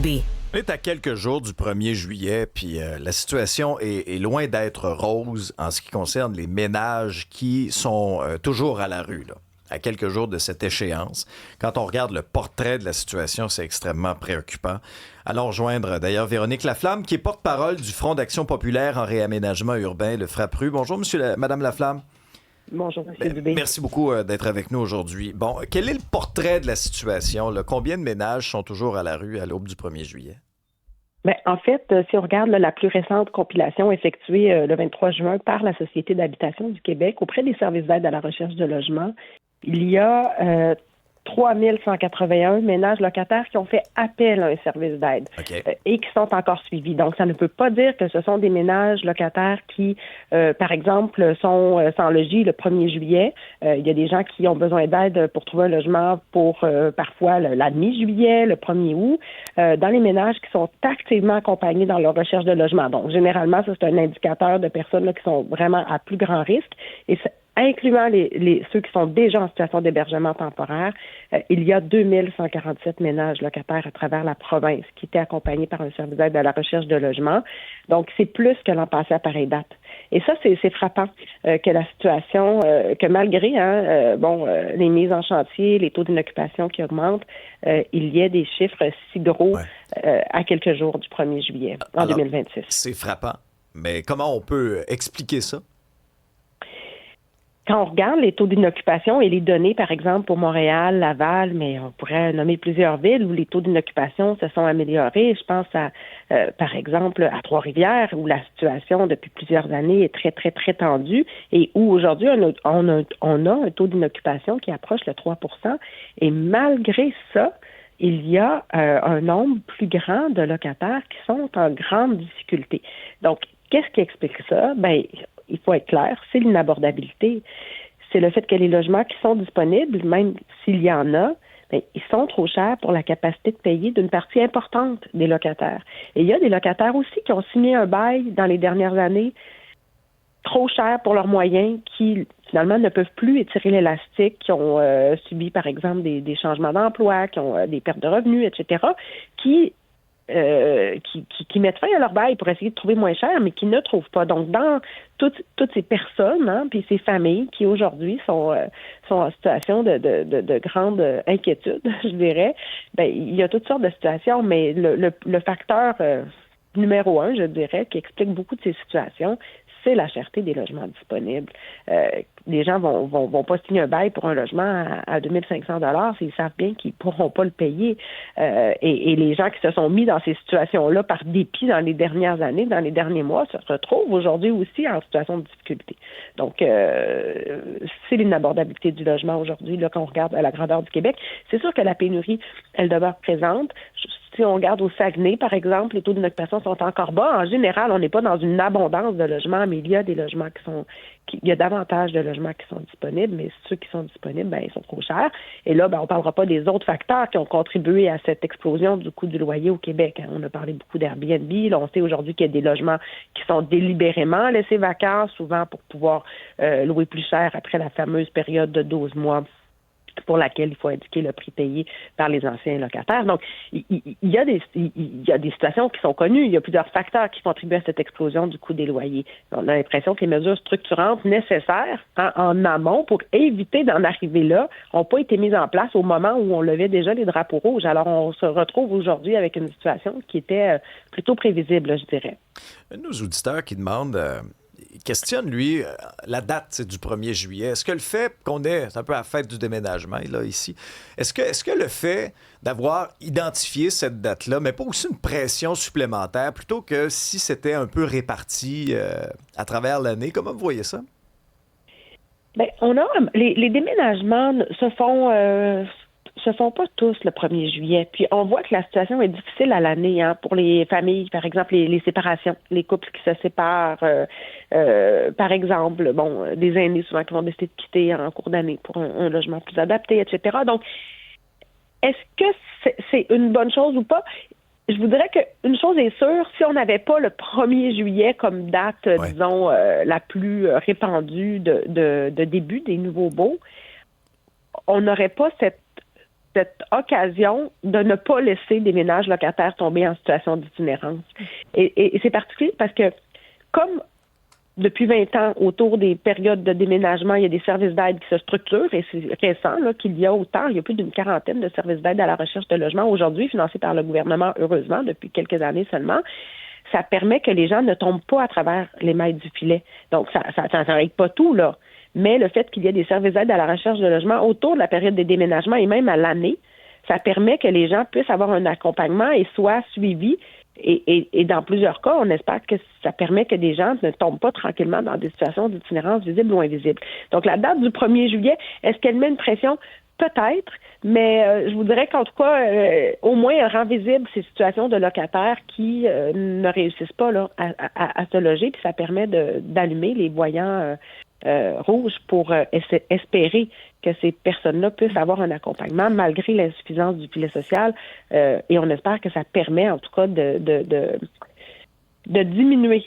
B. On est à quelques jours du 1er juillet, puis la situation est loin d'être rose en ce qui concerne les ménages qui sont toujours à la rue, là, à quelques jours de cette échéance. Quand on regarde le portrait de la situation, c'est extrêmement préoccupant. Allons rejoindre d'ailleurs Véronique Laflamme, qui est porte-parole du Front d'action populaire en réaménagement urbain, le FRAPRU. Bonjour, Madame Laflamme. Bonjour, M. Dubé. Merci beaucoup d'être avec nous aujourd'hui. Bon, quel est le portrait de la situation, là? Combien de ménages sont toujours à la rue à l'aube du 1er juillet? Bien, en fait, si on regarde la plus récente compilation effectuée le 23 juin par la Société d'habitation du Québec auprès des services d'aide à la recherche de logement, il y a 3181 ménages locataires qui ont fait appel à un service d'aide et qui sont encore suivis. Donc, ça ne peut pas dire que ce sont des ménages locataires qui, par exemple, sont sans logis le 1er juillet. Il y a des gens qui ont besoin d'aide pour trouver un logement pour parfois la mi-juillet, le 1er août, dans les ménages qui sont activement accompagnés dans leur recherche de logement. Donc, généralement, ça, c'est un indicateur de personnes là, qui sont vraiment à plus grand risque. Et incluant ceux qui sont déjà en situation d'hébergement temporaire, il y a 2147 ménages locataires à travers la province qui étaient accompagnés par un service d'aide à la recherche de logement. Donc, c'est plus que l'an passé à pareille date. Et ça, c'est frappant que la situation, que malgré les mises en chantier, les taux d'inoccupation qui augmentent, il y ait des chiffres si gros à quelques jours du 1er juillet en 2026. C'est frappant. Mais comment on peut expliquer ça? Quand on regarde les taux d'inoccupation et les données, par exemple, pour Montréal, Laval, mais on pourrait nommer plusieurs villes où les taux d'inoccupation se sont améliorés. Je pense à, par exemple, à Trois-Rivières, où la situation depuis plusieurs années est très, très, très tendue et où aujourd'hui, on a un taux d'inoccupation qui approche le 3 %. Et malgré ça, il y a un nombre plus grand de locataires qui sont en grande difficulté. Donc, qu'est-ce qui explique ça? Bien, il faut être clair, c'est l'inabordabilité. C'est le fait que les logements qui sont disponibles, même s'il y en a, bien, ils sont trop chers pour la capacité de payer d'une partie importante des locataires. Et il y a des locataires aussi qui ont signé un bail dans les dernières années trop cher pour leurs moyens, qui finalement ne peuvent plus étirer l'élastique, qui ont subi, par exemple, des changements d'emploi, qui ont des pertes de revenus, etc., qui mettent fin à leur bail pour essayer de trouver moins cher, mais qui ne trouvent pas. Donc, dans toutes ces personnes, puis ces familles qui aujourd'hui sont en situation de grande inquiétude, je dirais, ben il y a toutes sortes de situations, mais le facteur numéro 1, je dirais, qui explique beaucoup de ces situations, c'est la cherté des logements disponibles. Les gens vont pas signer un bail pour un logement à 2500 $ s'ils savent bien qu'ils pourront pas le payer. Et les gens qui se sont mis dans ces situations-là par dépit dans les dernières années, dans les derniers mois, se retrouvent aujourd'hui aussi en situation de difficulté. Donc, c'est l'inabordabilité du logement aujourd'hui, là, quand on regarde à la grandeur du Québec. C'est sûr que la pénurie, elle demeure présente. Si on regarde au Saguenay, par exemple, les taux d'inoccupation sont encore bas. En général, on n'est pas dans une abondance de logements, mais il y a des logements il y a davantage de logements qui sont disponibles, mais ceux qui sont disponibles, ben, ils sont trop chers. Et là, ben, on ne parlera pas des autres facteurs qui ont contribué à cette explosion du coût du loyer au Québec. On a parlé beaucoup d'Airbnb. Là, on sait aujourd'hui qu'il y a des logements qui sont délibérément laissés vacants, souvent pour pouvoir louer plus cher après la fameuse période de 12 mois pour laquelle il faut indiquer le prix payé par les anciens locataires. Donc, il y a des situations qui sont connues. Il y a plusieurs facteurs qui contribuent à cette explosion du coût des loyers. On a l'impression que les mesures structurantes nécessaires en amont pour éviter d'en arriver là n'ont pas été mises en place au moment où on levait déjà les drapeaux rouges. Alors, on se retrouve aujourd'hui avec une situation qui était plutôt prévisible, je dirais. Un de nos auditeurs qui demande... questionne, lui, la date du 1er juillet. Est-ce que le fait qu'on est un peu à la fête du déménagement, là, ici, est-ce que le fait d'avoir identifié cette date-là, mais pas aussi une pression supplémentaire, plutôt que si c'était un peu réparti à travers l'année, comment vous voyez ça? Bien, les déménagements se font pas tous le 1er juillet. Puis on voit que la situation est difficile à l'année pour les familles, par exemple les séparations, les couples qui se séparent, par exemple, des aînés souvent qui vont décider de quitter en cours d'année pour un logement plus adapté, etc. Donc, est-ce que c'est une bonne chose ou pas? Je vous dirais qu'une chose est sûre, si on n'avait pas le 1er juillet comme date, disons, la plus répandue de début des nouveaux baux, on n'aurait pas cette cette occasion de ne pas laisser des ménages locataires tomber en situation d'itinérance. Et c'est particulier parce que, comme depuis 20 ans, autour des périodes de déménagement, il y a des services d'aide qui se structurent, et c'est récent là, qu'il y a autant, il y a plus d'une quarantaine de services d'aide à la recherche de logement aujourd'hui, financés par le gouvernement, heureusement, depuis quelques années seulement. Ça permet que les gens ne tombent pas à travers les mailles du filet. Donc, ça ne règle pas tout, là. Mais le fait qu'il y ait des services d'aide à la recherche de logement autour de la période des déménagements et même à l'année, ça permet que les gens puissent avoir un accompagnement et soient suivis. Et dans plusieurs cas, on espère que ça permet que des gens ne tombent pas tranquillement dans des situations d'itinérance visible ou invisible. Donc, la date du 1er juillet, est-ce qu'elle met une pression? Peut-être, mais je vous dirais qu'en tout cas, au moins, elle rend visible ces situations de locataires qui ne réussissent pas là, à se loger, puis ça permet d'allumer les voyants rouges pour espérer que ces personnes-là puissent avoir un accompagnement malgré l'insuffisance du filet social, et on espère que ça permet en tout cas de diminuer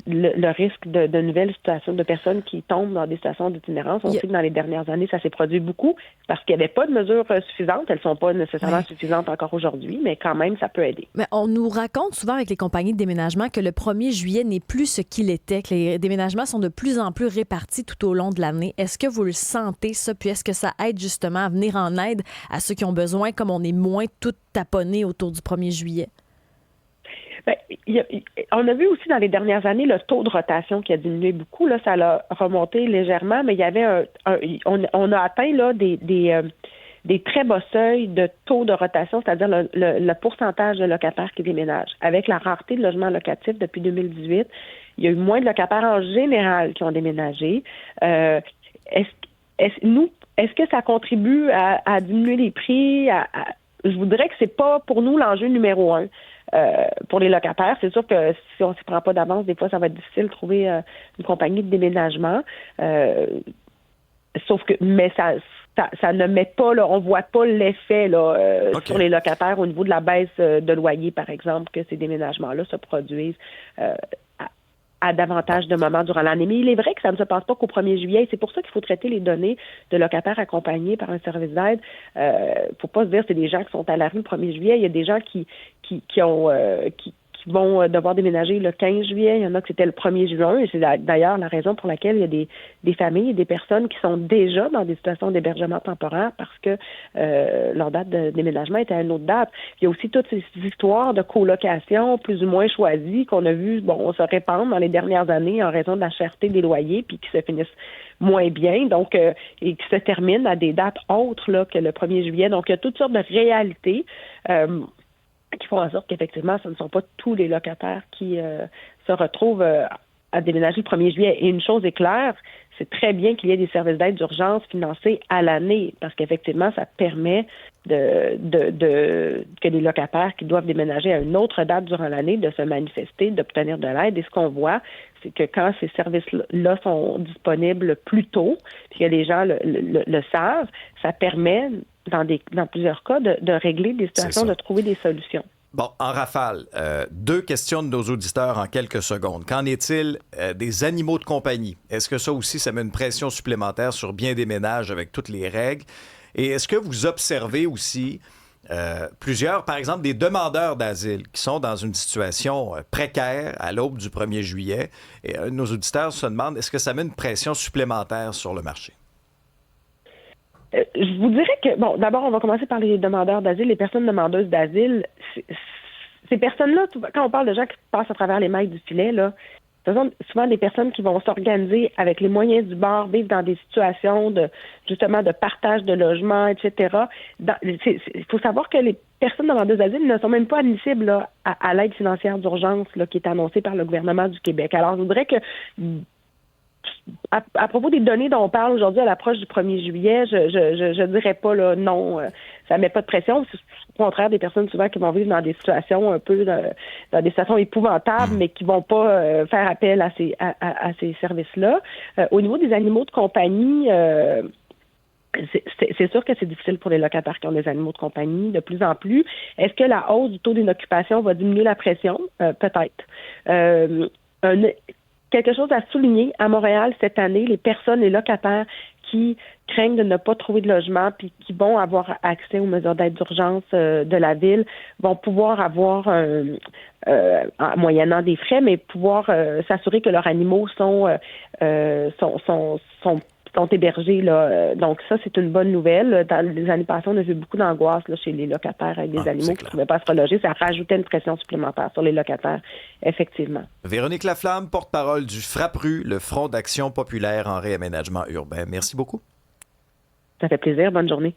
le risque de nouvelles situations, de personnes qui tombent dans des situations d'itinérance. On sait que dans les dernières années, ça s'est produit beaucoup parce qu'il n'y avait pas de mesures suffisantes. Elles ne sont pas nécessairement suffisantes encore aujourd'hui, mais quand même, ça peut aider. Mais on nous raconte souvent avec les compagnies de déménagement que le 1er juillet n'est plus ce qu'il était, que les déménagements sont de plus en plus répartis tout au long de l'année. Est-ce que vous le sentez, ça? Puis est-ce que ça aide justement à venir en aide à ceux qui ont besoin, comme on est moins tout taponné autour du 1er juillet? Ben, on a vu aussi dans les dernières années le taux de rotation qui a diminué beaucoup. Là, ça a remonté légèrement, mais il y avait on a atteint là des très bas seuils de taux de rotation, c'est-à-dire le pourcentage de locataires qui déménagent. Avec la rareté de logements locatifs depuis 2018, il y a eu moins de locataires en général qui ont déménagé. Est-ce que ça contribue à diminuer les prix? Je vous dirais que c'est pas pour nous l'enjeu numéro 1. Pour les locataires, c'est sûr que si on ne s'y prend pas d'avance, des fois, ça va être difficile de trouver une compagnie de déménagement. Sauf que, mais ça ne met pas, là, on voit pas l'effet là, sur les locataires au niveau de la baisse de loyer, par exemple, que ces déménagements-là se produisent à davantage de moments durant l'année. Mais il est vrai que ça ne se passe pas qu'au 1er juillet. C'est pour ça qu'il faut traiter les données de locataires accompagnés par un service d'aide. Faut pas se dire que c'est des gens qui sont à la rue le 1er juillet. Il y a des gens qui vont devoir déménager le 15 juillet. Il y en a que c'était le 1er juin. Et c'est d'ailleurs la raison pour laquelle il y a des familles et des personnes qui sont déjà dans des situations d'hébergement temporaire parce que leur date de déménagement était à une autre date. Il y a aussi toutes ces histoires de colocation plus ou moins choisies qu'on a vu se répandre dans les dernières années en raison de la cherté des loyers puis qui se finissent moins bien, donc et qui se terminent à des dates autres là, que le 1er juillet. Donc, il y a toutes sortes de réalités qui font en sorte qu'effectivement, ce ne sont pas tous les locataires qui se retrouvent à déménager le 1er juillet. Et une chose est claire, c'est très bien qu'il y ait des services d'aide d'urgence financés à l'année, parce qu'effectivement, ça permet que les locataires qui doivent déménager à une autre date durant l'année de se manifester, d'obtenir de l'aide. Et ce qu'on voit, c'est que quand ces services-là sont disponibles plus tôt, puis que les gens le savent, ça permet dans plusieurs cas, de régler des situations, de trouver des solutions. Bon, en rafale, 2 questions de nos auditeurs en quelques secondes. Qu'en est-il des animaux de compagnie? Est-ce que ça aussi, ça met une pression supplémentaire sur bien des ménages avec toutes les règles? Et est-ce que vous observez aussi plusieurs, par exemple, des demandeurs d'asile qui sont dans une situation précaire à l'aube du 1er juillet? Et nos auditeurs se demandent, est-ce que ça met une pression supplémentaire sur le marché? Je vous dirais que, d'abord, on va commencer par les demandeurs d'asile, les personnes demandeuses d'asile. Ces personnes-là, quand on parle de gens qui passent à travers les mailles du filet, là, ce sont souvent des personnes qui vont s'organiser avec les moyens du bord, vivre dans des situations de partage de logements, etc. Il faut savoir que les personnes demandeuses d'asile ne sont même pas admissibles là, à l'aide financière d'urgence là, qui est annoncée par le gouvernement du Québec. Alors, je voudrais que à propos des données dont on parle aujourd'hui à l'approche du 1er juillet, je dirais pas là non, ça met pas de pression. C'est au contraire des personnes souvent qui vont vivre dans des situations un peu dans des situations épouvantables, mais qui vont pas faire appel à ces services-là. Au niveau des animaux de compagnie, c'est sûr que c'est difficile pour les locataires qui ont des animaux de compagnie de plus en plus. Est-ce que la hausse du taux d'inoccupation va diminuer la pression? Peut-être. Quelque chose à souligner, à Montréal, cette année, les locataires qui craignent de ne pas trouver de logement puis qui vont avoir accès aux mesures d'aide d'urgence de la ville vont pouvoir avoir, en moyennant des frais, mais pouvoir s'assurer que leurs animaux sont hébergés. Là. Donc ça, c'est une bonne nouvelle. Dans les années passées, on a vu beaucoup d'angoisse là, chez les locataires avec des animaux qui ne pouvaient pas se reloger. Ça rajoutait une pression supplémentaire sur les locataires, effectivement. Véronique Laflamme, porte-parole du FRAPRU, le Front d'action populaire en réaménagement urbain. Merci beaucoup. Ça fait plaisir. Bonne journée.